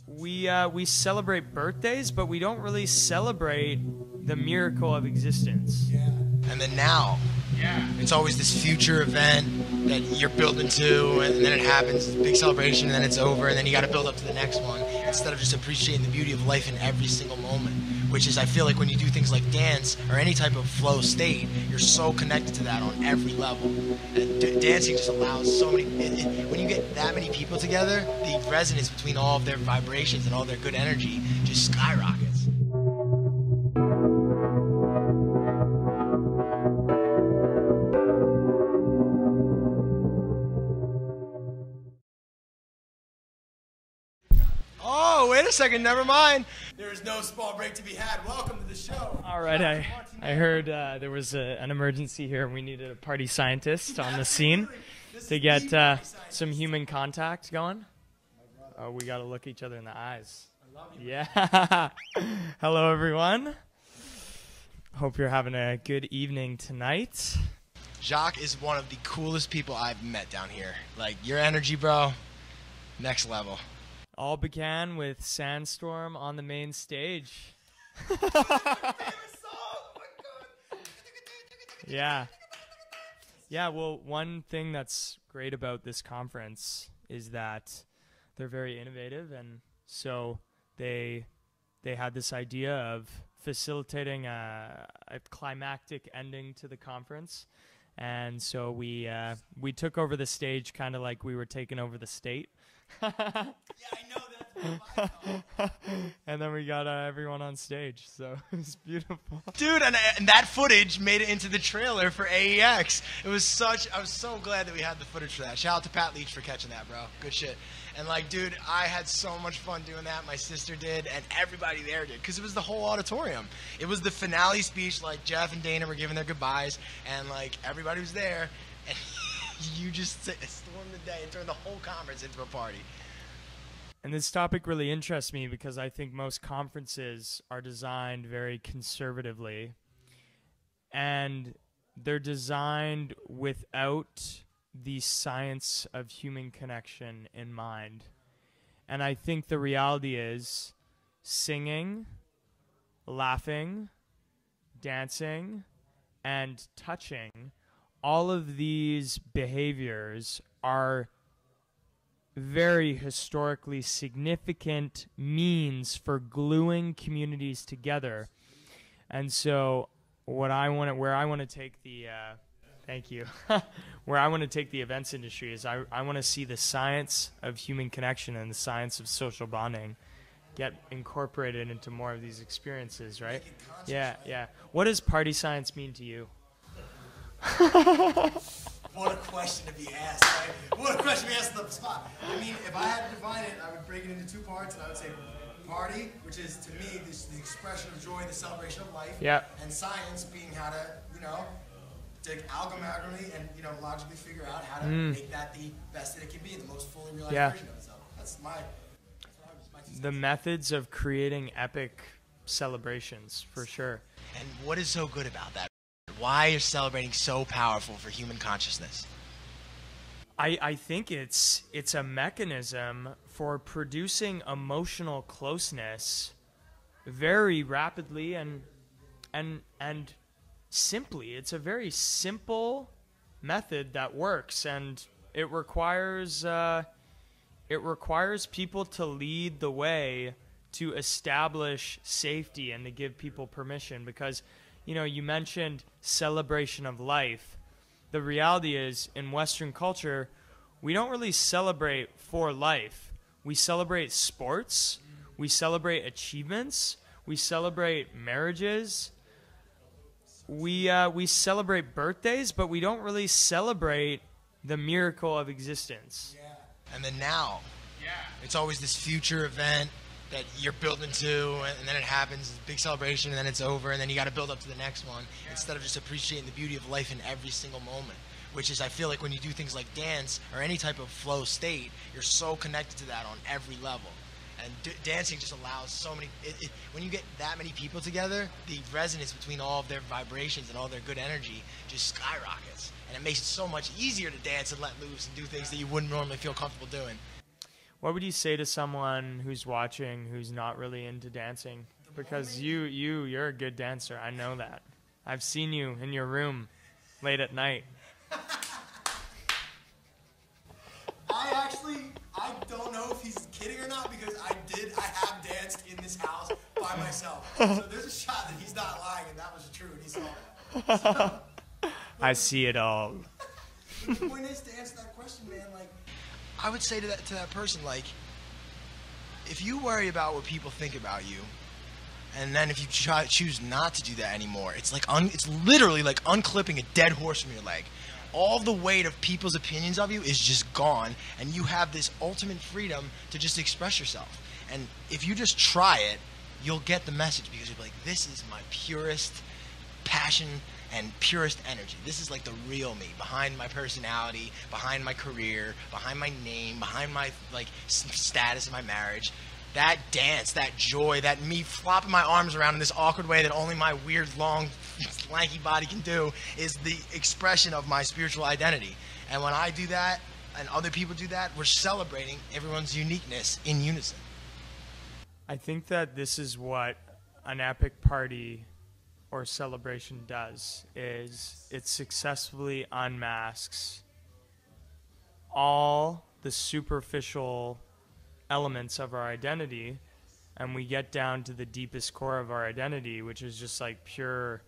we celebrate birthdays, but we don't really celebrate the miracle of existence. Yeah. And then now, it's always this future event that you're building to, and then it happens, big celebration, and then it's over, and then you got to build up to the next one, instead of just appreciating the beauty of life in every single moment. Which is, I feel like when you do things like dance or any type of flow state, you're so connected to that on every level. And dancing just allows so many, when you get that many people together, the resonance between all of their vibrations and all their good energy just skyrockets. Oh, wait a second, never mind. There is no small break to be had. Welcome to the show. All right, I heard there was an emergency here and we needed a party scientist on the scene to get some human contact going. Oh, we got to look each other in the eyes. I love you. Yeah. Hello, everyone. Hope you're having a good evening tonight. Jacques is one of the coolest people I've met down here. Like, your energy, bro, next level. All began with Sandstorm on the main stage. Yeah. Yeah, well, one thing that's great about this conference is that they're very innovative, and so they had this idea of facilitating a climactic ending to the conference. And so we took over the stage kind of like we were taking over the state. Yeah, I know that's what and then we got everyone on stage, so it was beautiful. Dude, and that footage made it into the trailer for AEX. I was so glad that we had the footage for that. Shout out to Pat Leach for catching that, bro. Good shit. And like, dude, I had so much fun doing that. My sister did, and everybody there did, because it was the whole auditorium. It was the finale speech, like Jeff and Dana were giving their goodbyes, and like everybody was there, and you just stormed the day and turned the whole conference into a party. And this topic really interests me because I think most conferences are designed very conservatively, and they're designed without the science of human connection in mind. And I think the reality is singing, laughing, dancing, and touching, all of these behaviors are very historically significant means for gluing communities together. And so where I want to take the thank you. Where I want to take the events industry is I want to see the science of human connection and the science of social bonding get incorporated into more of these experiences, right? Yeah, yeah. What does party science mean to you? What a question to be asked, right? What a question to be asked on the spot. I mean, if I had to define it, I would break it into two parts, and I would say party, which is, to me, the expression of joy, the celebration of life, and science being how to, to algorithmically and, logically figure out how to make that the best that it can be, the most fully realized version of itself. That's my the methods of creating epic celebrations, for sure. And what is so good about that? Why is celebrating so powerful for human consciousness? I think it's a mechanism for producing emotional closeness very rapidly and simply. It's a very simple method that works, and it requires people to lead the way to establish safety and to give people permission, because you mentioned celebration of life. The reality is, in Western culture, we don't really celebrate for life. We celebrate sports. We celebrate achievements. We celebrate marriages. We celebrate birthdays, but we don't really celebrate the miracle of existence. Yeah. And then now, it's always this future event that you're building to, and then it happens, big celebration, and then it's over, and then you got to build up to the next one, instead of just appreciating the beauty of life in every single moment. Which is, I feel like when you do things like dance or any type of flow state, you're so connected to that on every level. And dancing just allows so many, when you get that many people together, the resonance between all of their vibrations and all their good energy just skyrockets. And it makes it so much easier to dance and let loose and do things that you wouldn't normally feel comfortable doing. What would you say to someone who's watching who's not really into dancing? Because you're a good dancer. I know that. I've seen you in your room late at night. I don't know if he's kidding or not, because I have danced in this house by myself. So there's a shot that he's not lying, and that was true, and he saw it. I see it all. The point is, to answer that question, man, like, I would say to that person, like, if you worry about what people think about you, and then if you choose not to do that anymore, it's like it's literally like unclipping a dead horse from your leg. All the weight of people's opinions of you is just gone, and you have this ultimate freedom to just express yourself. And if you just try it, you'll get the message, because you'll be like, this is my purest passion and purest energy. This is like the real me, behind my personality, behind my career, behind my name, behind my like status in my marriage. That dance, that joy, that me flopping my arms around in this awkward way that only my weird, long, lanky body can do, is the expression of my spiritual identity. And when I do that, and other people do that, we're celebrating everyone's uniqueness in unison. I think that this is what an epic party or celebration does, is it successfully unmasks all the superficial elements of our identity, and we get down to the deepest core of our identity, which is just like pure.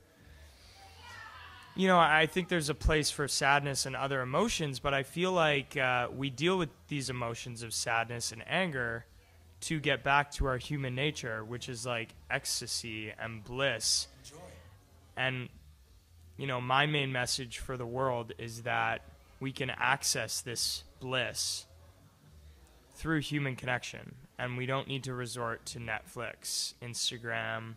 You know, I think there's a place for sadness and other emotions, but I feel like we deal with these emotions of sadness and anger to get back to our human nature, which is like ecstasy and bliss. Joy. And, you know, my main message for the world is that we can access this bliss through human connection, and we don't need to resort to Netflix, Instagram.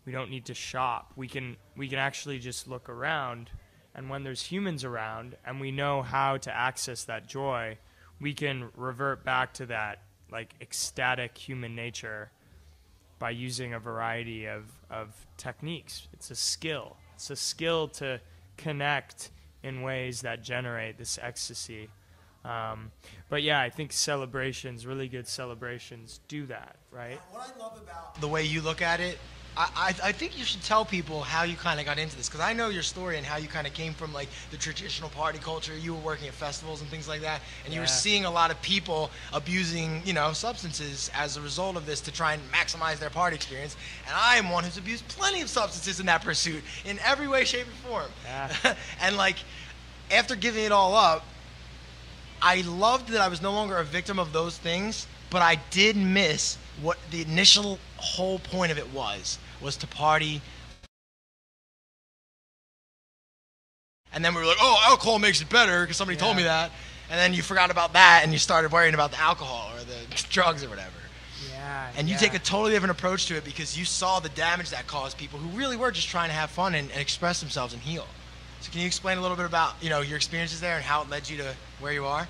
We don't need to shop. We can actually just look around, and when there's humans around and we know how to access that joy, we can revert back to that like ecstatic human nature by using a variety of techniques. It's a skill. It's a skill to connect in ways that generate this ecstasy. But yeah, I think celebrations, really good celebrations, do that, right? What I love about the way you look at it, I think you should tell people how you kind of got into this, because I know your story and how you kind of came from like the traditional party culture. You were working at festivals and things like that, and you were seeing a lot of people abusing, you know, substances as a result of this to try and maximize their party experience. And I am one who's abused plenty of substances in that pursuit, in every way, shape, and form. Yeah. And like, after giving it all up, I loved that I was no longer a victim of those things, but I did miss what the initial whole point of it was to party. And then we were like, oh, alcohol makes it better because somebody told me that. And then you forgot about that and you started worrying about the alcohol or the drugs or whatever. Yeah. And you take a totally different approach to it because you saw the damage that caused people who really were just trying to have fun and express themselves and heal. So can you explain a little bit about, you know, your experiences there and how it led you to where you are?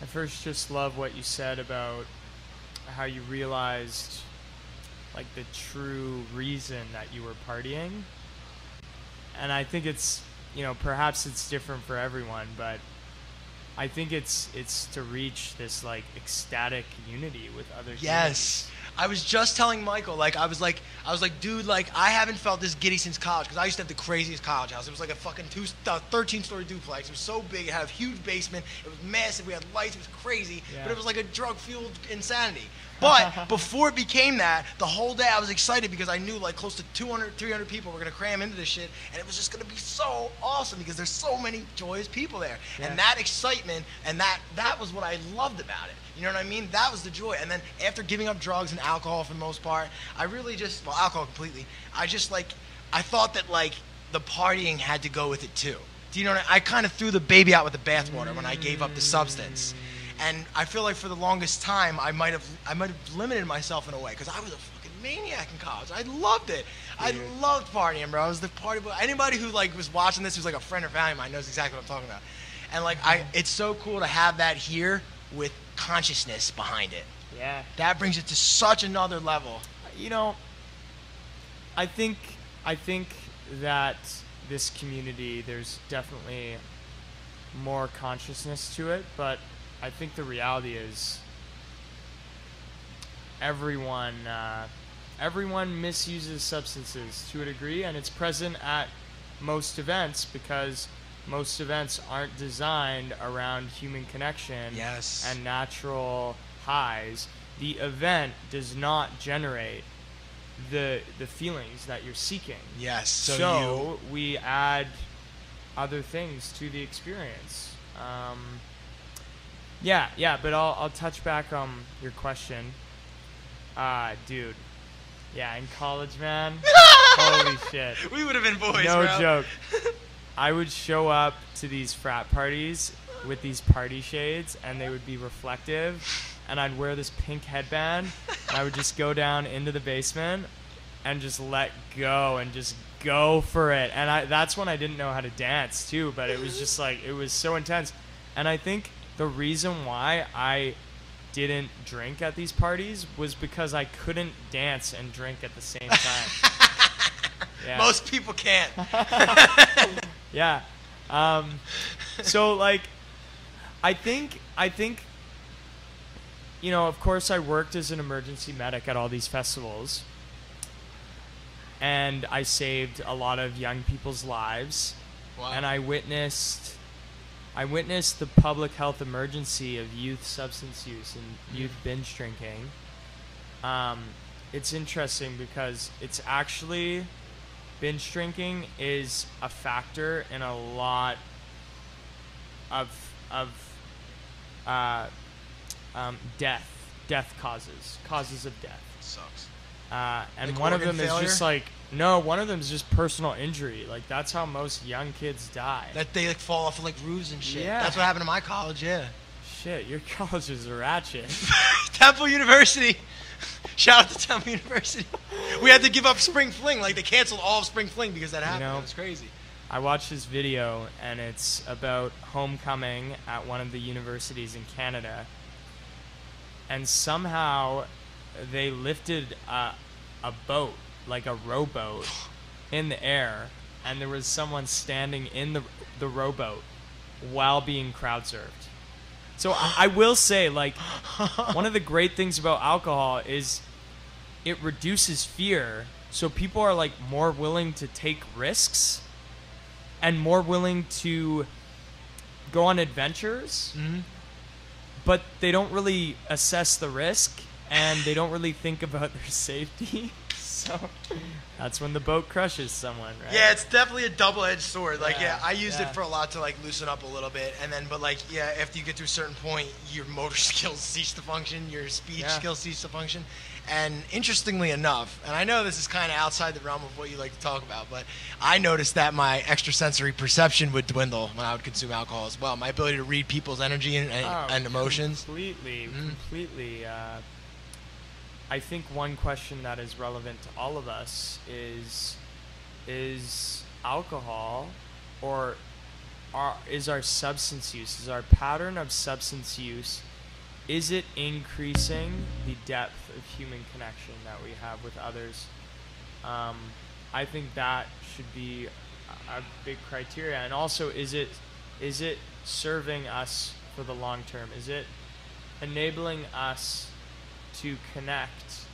I first just love what you said about how you realized like the true reason that you were partying. And I think it's, you know, perhaps it's different for everyone, but I think it's to reach this like ecstatic unity with other humans. Yes. I was just telling Michael, like, I was like, dude, like, I haven't felt this giddy since college, because I used to have the craziest college house. It was like a fucking 13-story duplex. It was so big. It had a huge basement. It was massive. We had lights. It was crazy. Yeah. But it was like a drug-fueled insanity. But before it became that, the whole day I was excited because I knew like close to 200, 300 people were going to cram into this shit, and it was just going to be so awesome because there's so many joyous people there. Yeah. And that excitement, and that was what I loved about it. You know what I mean? That was the joy. And then after giving up drugs and alcohol for the most part, I really just, well, alcohol completely, I just like, I thought that like the partying had to go with it too. Do you know what I kind of threw the baby out with the bathwater when I gave up the substance. And I feel like for the longest time, I might have limited myself in a way because I was a fucking maniac in college. I loved it. I loved partying, bro. I was the party boy. Anybody who like was watching this who's like a friend or family of mine knows exactly what I'm talking about. And like, it's so cool to have that here with consciousness behind it. Yeah. That brings it to such another level. You know, I think that this community, there's definitely more consciousness to it, but I think the reality is everyone misuses substances to a degree, and it's present at most events because most events aren't designed around human connection and natural highs. The event does not generate the feelings that you're seeking. Yes. So we add other things to the experience. But I'll touch back on your question. Dude. Yeah, in college, man. Holy shit. We would have been boys, no bro. joke. I would show up to these frat parties with these party shades, and they would be reflective, and I'd wear this pink headband, and I would just go down into the basement and just let go and just go for it. And that's when I didn't know how to dance, too, but it was just like, it was so intense. And I think the reason why I didn't drink at these parties was because I couldn't dance and drink at the same time. Yeah. Most people can't. Yeah. So like, I think, you know, of course I worked as an emergency medic at all these festivals, and I saved a lot of young people's lives. Wow. And I witnessed the public health emergency of youth substance use and youth binge drinking. It's interesting because it's actually, binge drinking is a factor in a lot of death causes of death. Sucks. And like one of organ them failure? is just like, no, one of them is just personal injury. Like, that's how most young kids die. That they like fall off of like roofs and shit. Yeah. That's what happened to my college, yeah. Shit, your college is ratchet. Temple University. Shout out to Temple University. We had to give up spring fling. Like, they canceled all of spring fling because that happened. You know, it was crazy. I watched this video, and it's about homecoming at one of the universities in Canada. And somehow they lifted a boat, like a rowboat, in the air, and there was someone standing in the rowboat while being crowd surfed. So I will say, like, one of the great things about alcohol is it reduces fear, so people are like more willing to take risks and more willing to go on adventures, but they don't really assess the risk and they don't really think about their safety. So that's when the boat crushes someone, right? Yeah, it's definitely a double-edged sword. Like, Yeah, I used yeah. it for a lot to like loosen up a little bit, and then, but like, yeah, after you get to a certain point, your motor skills cease to function, your speech skills cease to function. And interestingly enough, and I know this is kind of outside the realm of what you like to talk about, but I noticed that my extrasensory perception would dwindle when I would consume alcohol as well. My ability to read people's energy and emotions. Completely. I think one question that is relevant to all of us is alcohol, or is our substance use, is our pattern of substance use, is it increasing the depth of human connection that we have with others? I think that should be a big criteria. And also, is it serving us for the long term? Is it enabling us to connect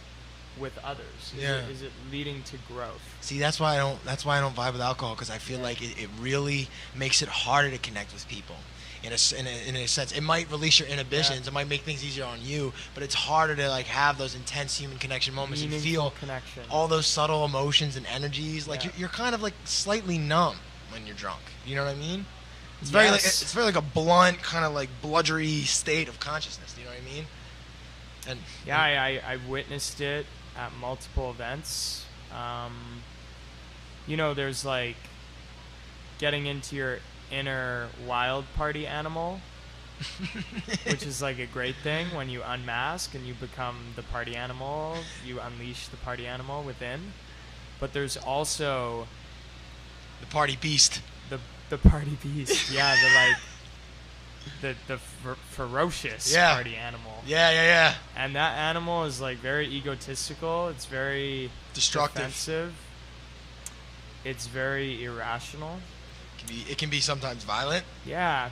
with others? Is it leading to growth? See, that's why I don't vibe with alcohol, because I feel like it really makes it harder to connect with people. In a sense, it might release your inhibitions. It might make things easier on you, but it's harder to like have those intense human connection moments and feel connection. all those subtle emotions and energies. Like you're kind of like slightly numb when you're drunk. You know what I mean? It's very like a blunt kind of like bludgery state of consciousness. You know what I mean? And I witnessed it at multiple events. You know, there's like getting into your inner wild party animal, which is like a great thing. When you unmask and you become the party animal, you unleash the party animal within. But there's also the party beast. The party beast. Yeah, the ferocious party animal. Yeah. And that animal is like very egotistical. It's very destructive. Defensive. It's very irrational. It can be sometimes violent. Yeah.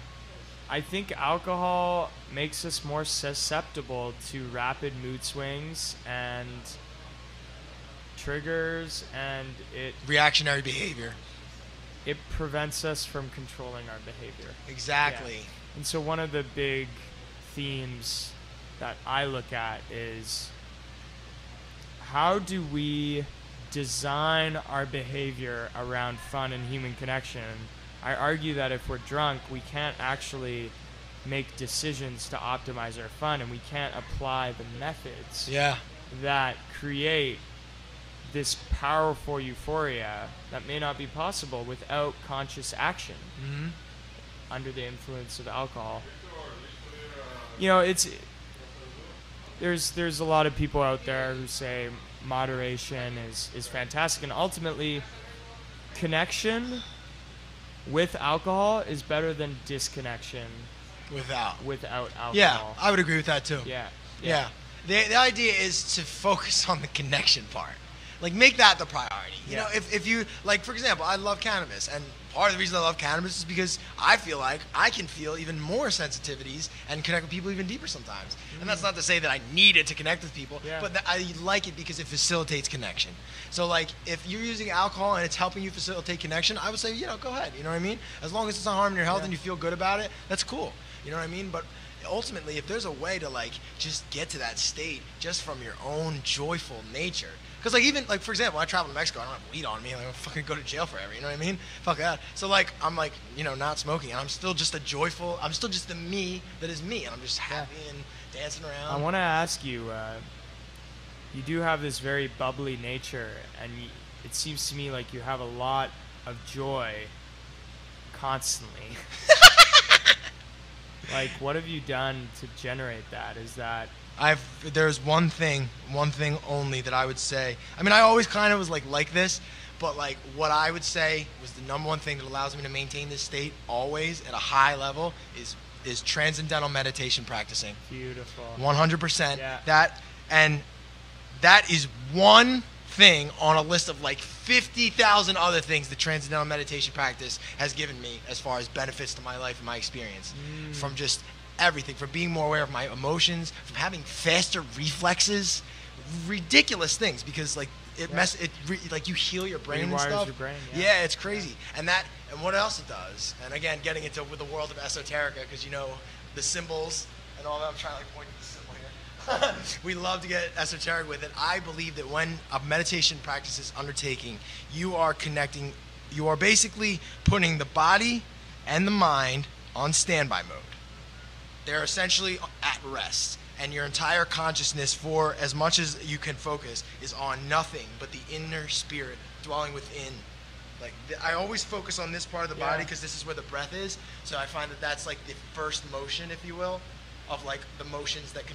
I think alcohol makes us more susceptible to rapid mood swings and triggers, and reactionary behavior. It prevents us from controlling our behavior. Exactly. Yeah. And so one of the big themes that I look at is, how do we design our behavior around fun and human connection? I argue that if we're drunk, we can't actually make decisions to optimize our fun, and we can't apply the methods that create this powerful euphoria that may not be possible without conscious action under the influence of alcohol. You know, there's a lot of people out there who say moderation is fantastic, and ultimately connection with alcohol is better than disconnection without alcohol. Yeah, I would agree with that too. Yeah. The idea is to focus on the connection part. Like, make that the priority. You know, if you, like, for example, I love cannabis, and part of the reason I love cannabis is because I feel like I can feel even more sensitivities and connect with people even deeper sometimes. And that's not to say that I need it to connect with people, but that I like it because it facilitates connection. So, like, if you're using alcohol and it's helping you facilitate connection, I would say, you know, go ahead. You know what I mean? As long as it's not harming your health and you feel good about it, that's cool. You know what I mean? But ultimately, if there's a way to, like, just get to that state just from your own joyful nature. Because, like, even, like, for example, when I travel to Mexico, I don't have weed on me. Like, I'll fucking go to jail forever, you know what I mean? Fuck that. So, like, I'm, like, you know, not smoking, and I'm still just I'm still just the me that is me, and I'm just happy and dancing around. I want to ask you, you do have this very bubbly nature, and it seems to me like you have a lot of joy constantly. Like, what have you done to generate that? Is that... There's one thing only that I would say. I mean, I always kind of was like this, but, like, what I would say was the number one thing that allows me to maintain this state always at a high level is transcendental meditation practicing. Beautiful. 100%. Yeah. That is one thing on a list of like 50,000 other things the transcendental meditation practice has given me as far as benefits to my life and my experience. From just everything, from being more aware of my emotions, from having faster reflexes, ridiculous things, because like like you heal your brain and stuff. Your brain, yeah, it's crazy. And what else it does, and again, getting into with the world of esoterica, because you know the symbols and all that. I'm trying to like point to the symbol here. We love to get esoteric with it. I believe that when a meditation practice is undertaking, you are basically putting the body and the mind on standby mode. They're essentially at rest, and your entire consciousness, for as much as you can focus, is on nothing but the inner spirit dwelling within. Like, I always focus on this part of the body because this is where the breath is. So I find that that's like the first motion, if you will, of like the motions that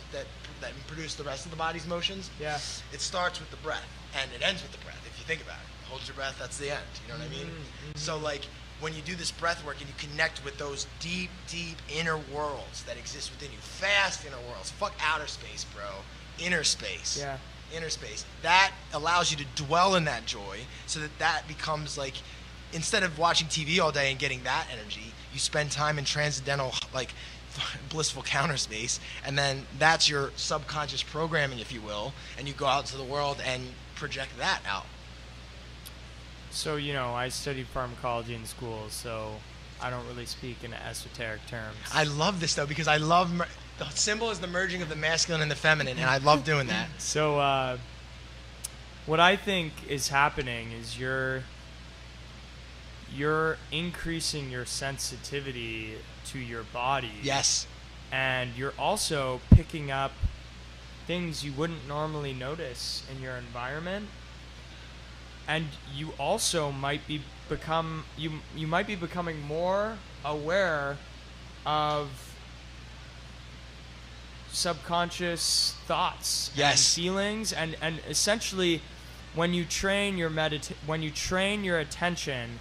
produce the rest of the body's motions. Yeah. It starts with the breath and it ends with the breath. If you think about it, hold your breath. That's the end. You know what I mean? So like, when you do this breath work and you connect with those deep, deep inner worlds that exist within you, fast inner worlds, fuck outer space, bro, inner space. Yeah. Inner space. That allows you to dwell in that joy, so that becomes like, instead of watching TV all day and getting that energy, you spend time in transcendental, like, blissful counter space, and then that's your subconscious programming, if you will, and you go out into the world and project that out. So, you know, I studied pharmacology in school, so I don't really speak in esoteric terms. I love this, though, because I love... the symbol is the merging of the masculine and the feminine, and I love doing that. So, what I think is happening is you're increasing your sensitivity to your body. Yes. And you're also picking up things you wouldn't normally notice in your environment. And you also might be becoming more aware of subconscious thoughts and feelings, and essentially when you train your attention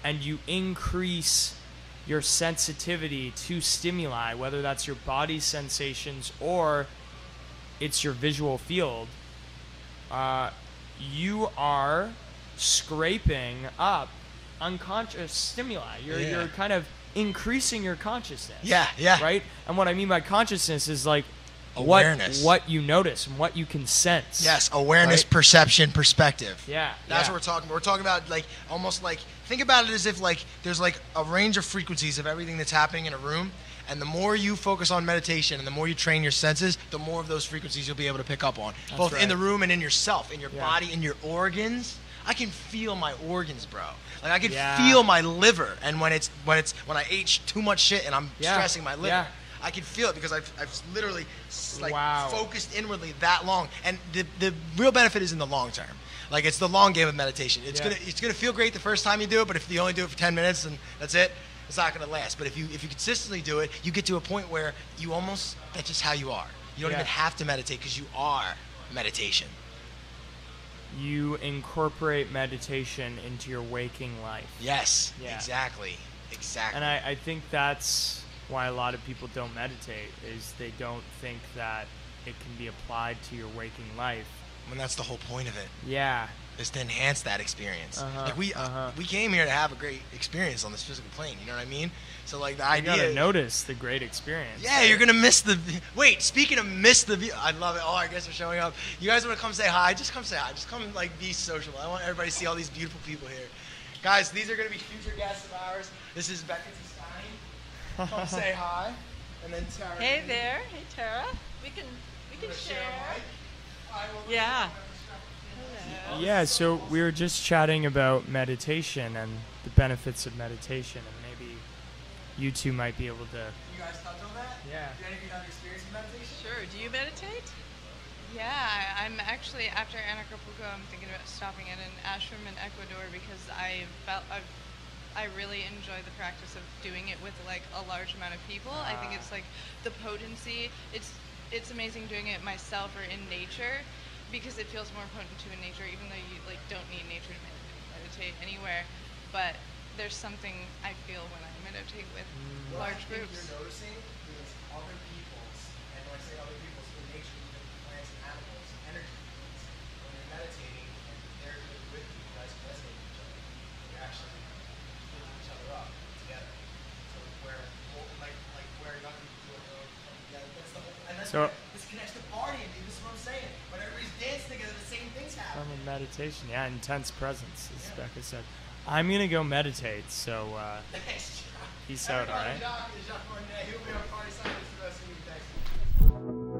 and you increase your sensitivity to stimuli, whether that's your body sensations or it's your visual field, you are scraping up unconscious stimuli. You're kind of increasing your consciousness. Yeah, yeah. Right? And what I mean by consciousness is like Awareness. what you notice and what you can sense. Yes, awareness, right? Perception, perspective. Yeah. That's yeah. what we're talking about. We're talking about like almost like think about it as if like there's like a range of frequencies of everything that's happening in a room, and the more you focus on meditation and the more you train your senses, the more of those frequencies you'll be able to pick up on. That's both right. in the room and in yourself, in your body, in your organs. I can feel my organs, bro. Like I can feel my liver, and when I ate too much shit and I'm stressing my liver. Yeah. I can feel it because I've literally like Wow. focused inwardly that long, and the real benefit is in the long term. Like it's the long game of meditation. It's gonna feel great the first time you do it, but if you only do it for 10 minutes and that's it, it's not gonna last. But if you consistently do it, you get to a point where you almost that's just how you are. You don't even have to meditate because you are meditation. You incorporate meditation into your waking life. Yes. Yeah. Exactly. And I think that's why a lot of people don't meditate, is they don't think that it can be applied to your waking life. When that's the whole point of it. Yeah. Is to enhance that experience. Uh-huh, Like we came here to have a great experience on this physical plane. You know what I mean? So like the idea. You gotta notice the great experience. Yeah, you're gonna miss the. Wait, speaking of miss the view, I love it. Oh, I guess we're showing up. You guys want to come say hi? Just come say hi. Just come like be sociable. I want everybody to see all these beautiful people here. Guys, these are gonna be future guests of ours. This is Becca Stein. Come say hi, and then Tara. Hey there, hey Tara. We can share. Yeah. Hello. Yeah, so we were just chatting about meditation and the benefits of meditation, and maybe you two might be able to. You guys touch on that? Yeah. Do any of you have experience with meditation? Sure. Do you meditate? Yeah, I'm actually, after Anarchapulco, I'm thinking about stopping at an ashram in Ecuador because I really enjoy the practice of doing it with like a large amount of people. I think it's like the potency. It's amazing doing it myself or in nature because it feels more potent to in nature, even though you like don't need nature to meditate anywhere. But there's something I feel when I meditate with large groups. What you're noticing is other people's, and when I say other people's, in nature, even plants and animals, energy fields. When you're meditating and they're doing it with you, you guys resonate with each other. You're actually building each other up together. So where young people do it, come together. That's the whole. And that's this connects to partying, dude. This is what I'm saying. When everybody's dancing together, the same things happen. Form of meditation, yeah, intense presence, as Becca said. I'm gonna go meditate, so Thanks, John. peace out, all right? Jacques Martiquet, he'll be on party scientist the rest of the week. Thanks.